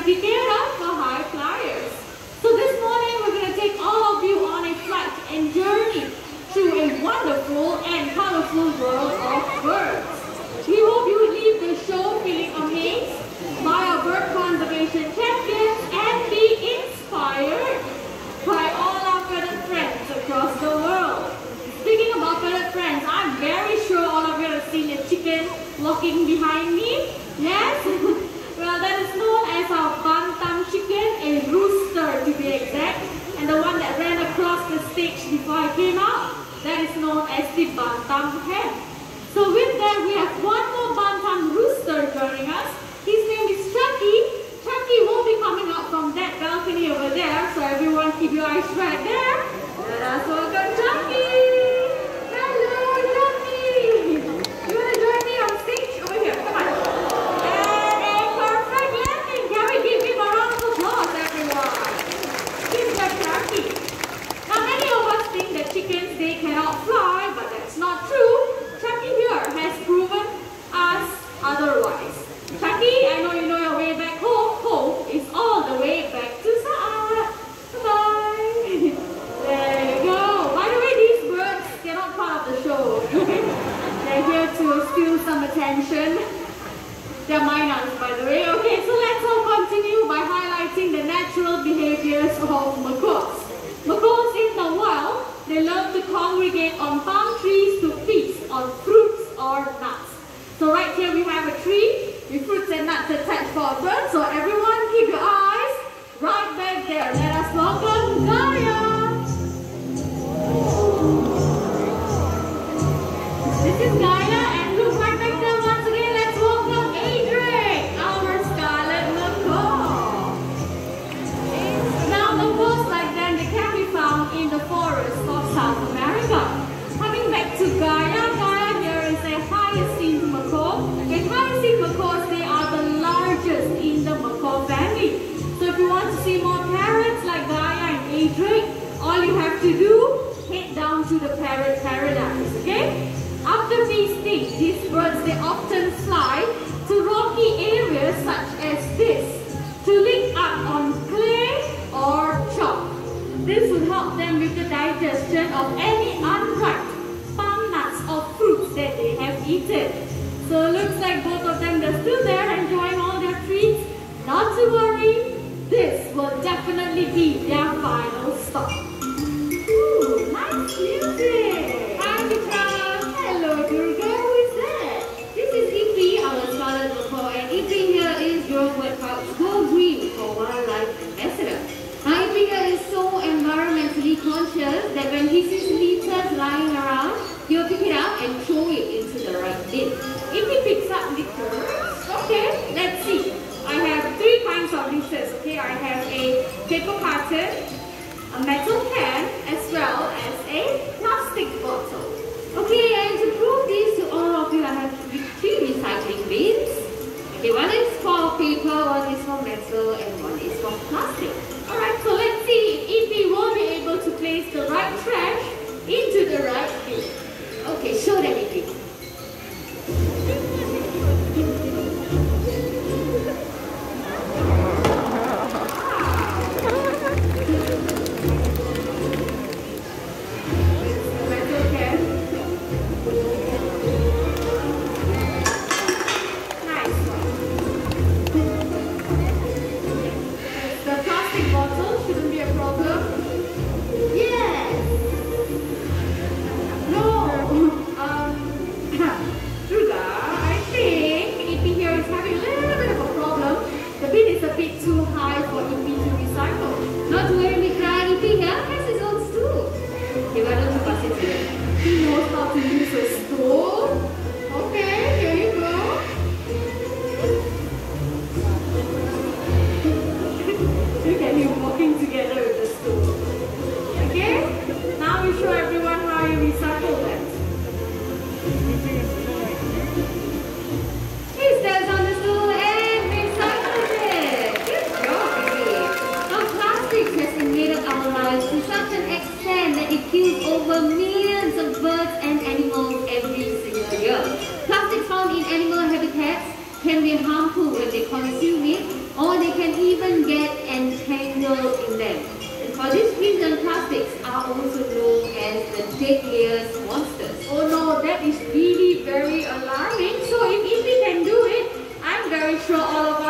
certificate for high flyers. So this morning we're going to take all of you on a flight and journey through a wonderful and colorful world of birds. We hope you will leave the show feeling amazed by our bird conservation champions and be inspired by all our feathered friends across the world. Speaking about feathered friends, I'm very sure all of you have seen a chicken walking behind me. Yes? Well, that is known as our bantam chicken, a rooster to be exact. And the one that ran across the stage before I came out, that is known as the bantam hen. So with that, we have one more bantam rooster joining us. His name is Chucky. Chucky will be coming out from that balcony over there, so everyone keep your eyes right there. Let us welcome Chucky. Hello, Chucky. You want to join me on stage? Over here, come on. And a perfect landing. Can we give him a round of applause, everyone? He's got Chucky. Now, many of us think that chickens, they cannot fly, but that's not true. Chucky here has proven us otherwise. Chucky, I know you know your way back home. Home is all the way back to Saat. Bye-bye. There you go. By the way, these birds, they're not part of the show. They're here to steal some attention. They're minors, by the way. Okay, so let's all continue by highlighting the natural behaviors of macaws. Macaws in the wild, they love to congregate on palm trees to feast on fruits or nuts. So right here we have a tree with fruits and nuts attached for a bird. So everyone keep your eyes right back there. Let us welcome Gaia. This is Gaia, and look right back there once again. Let's welcome Adrian, our scarlet macaw. Now macaws like them, they can be found in the forests of South America. Coming back to Gaia, Gaia here is a hyacinth macaw. And hyacinth macaws, they are the largest in the macaw family. So if you want to see more parrots like Gaia and Adrian, all you have to do, head down to the parrot paradise, okay? After feasting, these birds, they often fly to rocky areas such as this to lick up on clay or chalk. This will help them with the digestion of any unripe palm nuts or fruits that they have eaten. So it looks like both of them are still there enjoying all their treats. Not to worry, this will definitely be their final stop. Ooh, nice music! Hi Mitra! Hello Durga, who is that? This is Ipi, our scarlet macaw, and Ipi here is your word pouch Go Green for Wildlife Ambassador. Ipi here is so environmentally conscious that when he sees litters lying around, he'll pick it up and throw it into the right bin. If he picks up litters, okay, let's see. I have three kinds of litters, okay? I have a paper carton, a metal can, as well as a plastic bottle. Okay, and to prove this to all of you, I have three recycling bins. Okay, one is for paper, one is for metal, and one is for plastic. Alright, so let's see if we will be able to place the right trash into the right bin. Okay, show them Ipi. Can be harmful when they consume it, or they can even are also known as the deadliest monsters. Oh no, that is really very alarming. So if we can do it, I'm very sure all of